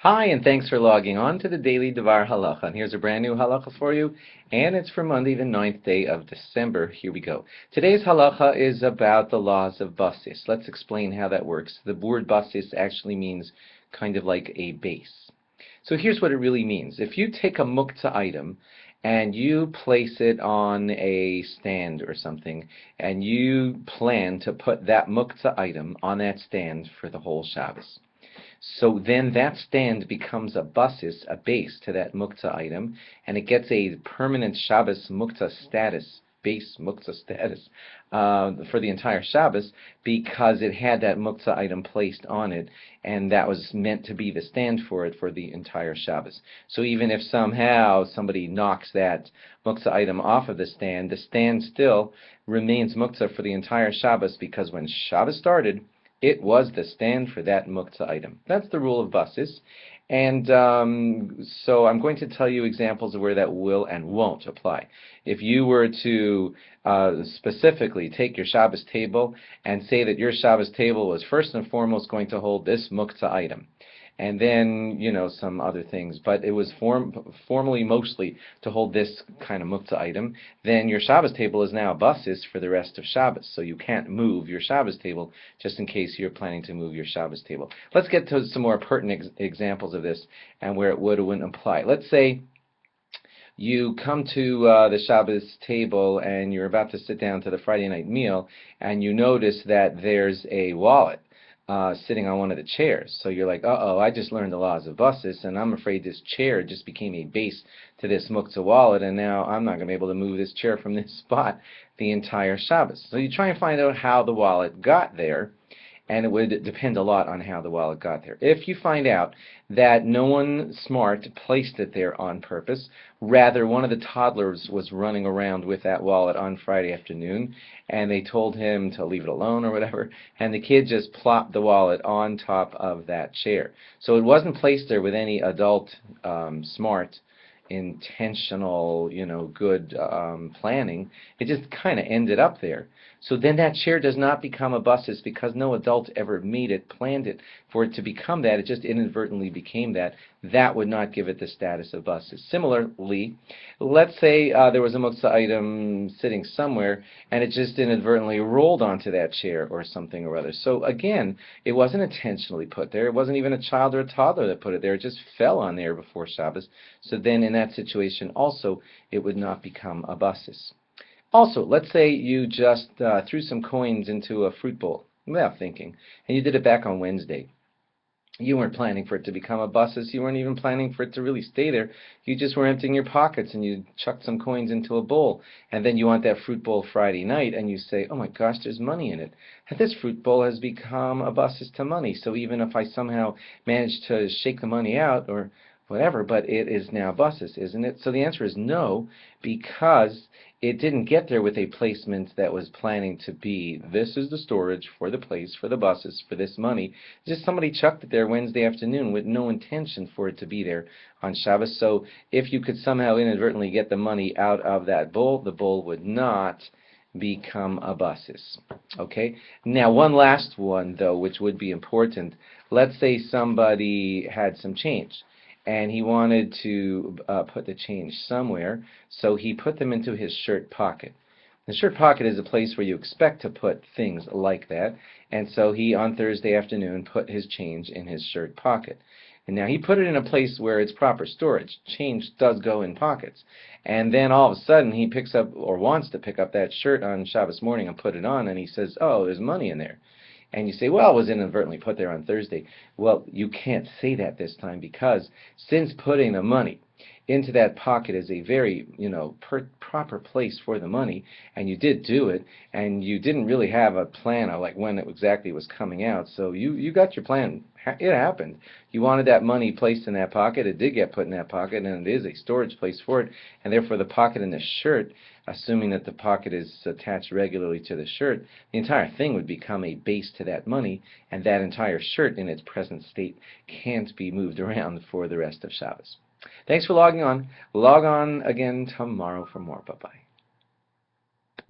Hi, and thanks for logging on to the Daily DVAR Halacha. And here's a brand new halacha for you, and it's for Monday, the 9th day of December. Here we go. Today's halacha is about the laws of basis. Let's explain how that works. The word basis actually means kind of like a base. So here's what it really means. If you take a muktzah item and you place it on a stand or something, and you plan to put that muktzah item on that stand for the whole Shabbos. So then that stand becomes a basis, a base to that muktzah item, and it gets a permanent Shabbos muktzah status, base muktzah status, for the entire Shabbos, because it had that muktzah item placed on it, and that was meant to be the stand for it for the entire Shabbos. So even if somehow somebody knocks that muktzah item off of the stand still remains muktzah for the entire Shabbos, because when Shabbos started, it was the stand for that muktzah item. That's the rule of basis. And so I'm going to tell you examples of where that will and won't apply. If you were to specifically take your Shabbos table and say that your Shabbos table was first and foremost going to hold this muktzah item, and then, some other things, but it was formally mostly to hold this kind of muktzah item, then your Shabbos table is now a basis for the rest of Shabbos. So you can't move your Shabbos table just in case you're planning to move your Shabbos table. Let's get to some more pertinent examples of this and where it would or wouldn't apply. Let's say you come to the Shabbos table and you're about to sit down to the Friday night meal, and you notice that there's a wallet sitting on one of the chairs. So you're like, uh-oh, I just learned the laws of basis, and I'm afraid this chair just became a base to this muktzah wallet, and now I'm not going to be able to move this chair from this spot the entire Shabbos. So you try and find out how the wallet got there, and it would depend a lot on how the wallet got there. If you find out that no one smart placed it there on purpose, rather one of the toddlers was running around with that wallet on Friday afternoon, and they told him to leave it alone or whatever, and the kid just plopped the wallet on top of that chair. So it wasn't placed there with any adult smart intentional, good planning. It just kind of ended up there. So then that chair does not become a basis because no adult ever made it, planned it for it to become that. It just inadvertently became that. That would not give it the status of basis. Similarly, let's say there was a muktzah item sitting somewhere and it just inadvertently rolled onto that chair or something or other. So again, it wasn't intentionally put there. It wasn't even a child or a toddler that put it there. It just fell on there before Shabbos. So then in that situation also, it would not become a basis. Also, let's say you just threw some coins into a fruit bowl without thinking, and you did it back on Wednesday. You weren't planning for it to become a basis. You weren't even planning for it to really stay there. You just were emptying your pockets, and you chucked some coins into a bowl. And then you want that fruit bowl Friday night, and you say, oh my gosh, there's money in it. And this fruit bowl has become a basis to money. So even if I somehow manage to shake the money out or whatever, but it is now basis, isn't it? So the answer is no, because it didn't get there with a placement that was planning to be, this is the storage for the place, for the basis, for this money. Just somebody chucked it there Wednesday afternoon with no intention for it to be there on Shabbos. So if you could somehow inadvertently get the money out of that bowl, the bowl would not become a basis. Okay? Now one last one, though, which would be important. Let's say somebody had some change, and he wanted to put the change somewhere, so he put them into his shirt pocket. The shirt pocket is a place where you expect to put things like that, and so he, on Thursday afternoon, put his change in his shirt pocket. And now he put it in a place where it's proper storage. Change does go in pockets. And then all of a sudden he picks up, or wants to pick up, that shirt on Shabbos morning and put it on, and he says, oh, there's money in there. And you say, well, it was inadvertently put there on Thursday. Well, you can't say that this time, because since putting the money into that pocket is a very, proper place for the money, and you did do it, and you didn't really have a plan of like when it exactly was coming out, so you got your plan. It happened. You wanted that money placed in that pocket. It did get put in that pocket, and it is a storage place for it, and therefore the pocket in the shirt, assuming that the pocket is attached regularly to the shirt, the entire thing would become a base to that money, and that entire shirt in its present state can't be moved around for the rest of Shabbos. Thanks for logging on. Log on again tomorrow for more. Bye-bye.